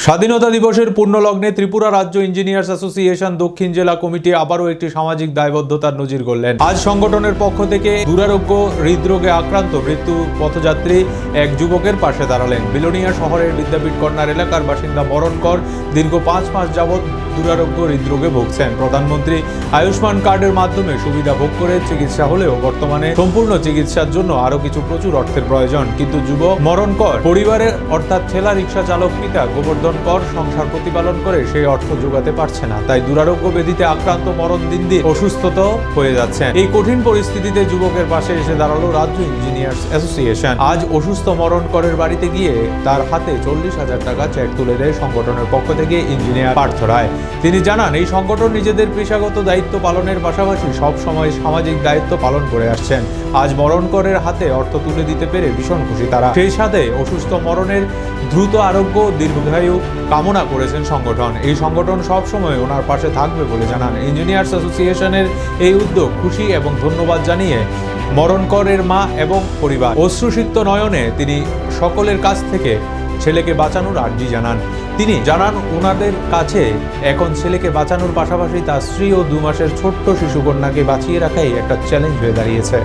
স্বাধীনতা দিবসের পূর্ণলগ্নে ত্রিপুরা রাজ্য ইঞ্জিনিয়ার্স অ্যাসোসিয়েশন দক্ষিণ জেলা কমিটি আবারও একটি সামাজিক দায়বদ্ধতার নজির গড়লেন। আজ সংগঠনের পক্ষ থেকে দুরারোগ্য হৃদরোগে আক্রান্ত মৃত্যু পথযাত্রী এক যুবকের পাশে দাঁড়ালেন। বিলোনিয়া শহরের বিদ্যাপীঠ কর্নার এলাকার বাসিন্দা মরণ কর দীর্ঘ 5 মাস যাবৎ দুরারোগ্য হৃদরোগে ভুগছেন। প্রধানমন্ত্রী আয়ুষ্মান কার্ডের মাধ্যমে সুবিধা ভোগ করে চিকিৎসা হলেও বর্তমানে সম্পূর্ণ চিকিৎসার জন্য আরো কিছু প্রচুর অর্থের প্রয়োজন। কিন্তু যুবক মরণ কর পরিবারের অর্থাৎ ঠেলা রিক্সা চালক পিতা গোবর্ধন কর সংসার প্রতিপালন করে সেই অর্থ যোগাতে পারছে না। তাই দুরারোগ্য ব্যাধিতে আক্রান্ত মরণ দিন দিন অসুস্থতা হয়ে যাচ্ছেন। এই কঠিন পরিস্থিতিতে যুবকের পাশে এসে দাঁড়ালো রাজ্য ইঞ্জিনিয়ার্স অ্যাসোসিয়েশন। আজ অসুস্থ মরণ করের বাড়িতে গিয়ে তার হাতে 40,000 টাকা চেক তুলে দেয় সংগঠনের পক্ষ থেকে ইঞ্জিনিয়ার পার্থ রায়। তিনি জানান, এই সংগঠন নিজেদের পেশাগত দায়িত্ব পালনের পাশাপাশি সব সময় সামাজিক দায়িত্ব পালন করে আসছেন। আজ মরণ করের হাতে অর্থ তুলে দিতে পেরে ভীষণ খুশি তারা। সেই সাথে অসুস্থ মরণের দ্রুত আরোগ্য দীর্ঘায়ু কামনা করেছেন সংগঠন। এই সংগঠন সব সময় ওনার পাশে থাকবে বলে জানান। ইঞ্জিনিয়ার্স অ্যাসোসিয়েশনের এই উদ্যোগ খুশি এবং ধন্যবাদ জানিয়ে মরণ করের মা এবং পরিবার অশ্রুসিক্ত নয়নে তিনি সকলের কাছ থেকে ছেলেকে বাঁচানোর আর্জি জানান। তিনি জানান, ওনাদের কাছে এখন ছেলেকে বাঁচানোর পাশাপাশি তার স্ত্রী ও 2 মাসের ছোট্ট শিশুকন্যাকে বাঁচিয়ে রাখাই একটা চ্যালেঞ্জ হয়ে দাঁড়িয়েছে।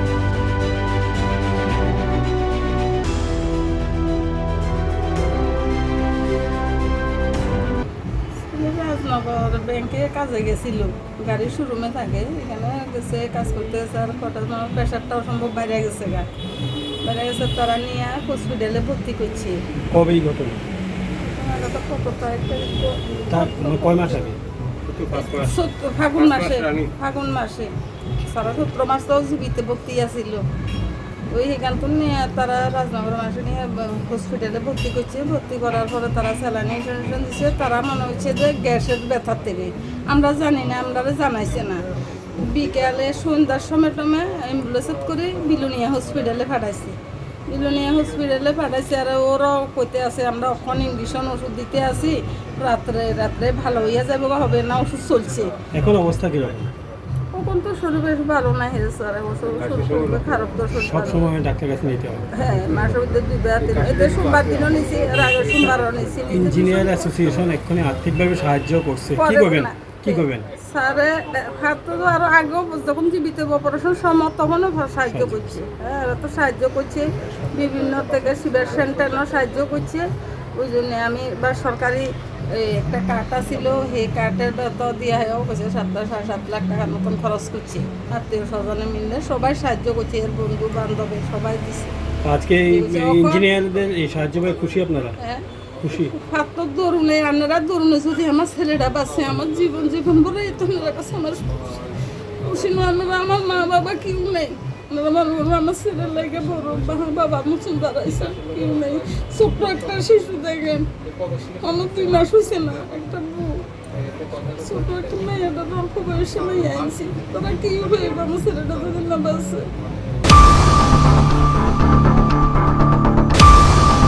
ব্যাংকে কাজে গেছিল, গাড়ির শোরুমে থাকে, এখানে গেছে কাজ করতে। আর কটার প্রেশারটা অসম্ভব বাইরে গেছে, তারা নিয়ে হসপিটালে ভর্তি করছে। কবেই ঘটনা? কয় মাস আগে? ফাগুন মাসে 17 মাস তো জীবিতে ভর্তি আছিল। ওই এখান তো নিয়ে তারা রাজনগর মাসে নিয়ে হসপিটালে ভর্তি করছে। ভর্তি করার পরে তারা স্যালাইন ইনজেকশন দিচ্ছে। তারা মনে হচ্ছে যে গ্যাসের ব্যথার থেকে, আমরা জানি না, আমরা জানাইছে না। বিকেলে সন্ধ্যার সময় অ্যাম্বুলেন্সত করে বিলোনিয়া হসপিটালে পাঠাইছে। আর ওরাও কইতে আছে আমরা এখন ইঞ্জেকশন ওষুধ দিতে আসি, রাত্রে ভালো হইয়া যাবে, হবে না, ওষুধ চলছে। এখন অবস্থা কিরকম? এখন তো শরীর বেশ ভালো না হয়েছে স্যার, শরীর খারাপ। তো সব সময় ডাক্তার কাছে নিতে হবে। হ্যাঁ, মাসের মধ্যে 2বার 3 এতে সোমবার দিনও নিয়েছি, এর আগে সোমবারও নিয়েছি। ইঞ্জিনিয়ার অ্যাসোসিয়েশন এক্ষুনি আর্থিকভাবে সাহায্য করছে, কি করবেন স্যারে? হাত তো আরো আগেও যখন জীবিত অপারেশন সময় তখনও সাহায্য করছে। হ্যাঁ, এরা তো সাহায্য করছে, বিভিন্ন থেকে শিবির সেন্টারও সাহায্য করছে। ওই জন্য আমি বা সরকারি একটা কার্ড ছিল, সেই কার্ডের তো দেওয়া হয়েও গেছে 7.5 লাখ টাকার মতন খরচ করছে। আত্মীয় স্বজনে মিললে সবাই সাহায্য করছে, এর বন্ধু বান্ধবে সবাই দিচ্ছে। আজকে ইঞ্জিনিয়ারদের এই সাহায্য পেয়ে খুশি আপনারা? হ্যাঁ খুশি। ফাত্তর দরুনে আপনারা দরুনে যদি আমার ছেলেটা বাঁচে, আমার জীবন ভরে তোমার কাছে আমার খুশি না। আমার মা বাবা কেউ নেই, আমার ছেলের লাগে বড় বাবা মুসুন দাঁড়াইছে, কেউ নেই। ছোট্ট একটা শিশু দেখেন, আমার 2 মাস হয়েছে না, একটা বউ ছোট একটা মেয়েটা অল্প বয়সে মেয়ে আনছি। তারা কেউ হয়ে আমার ছেলেটা যদি না বাঁচে।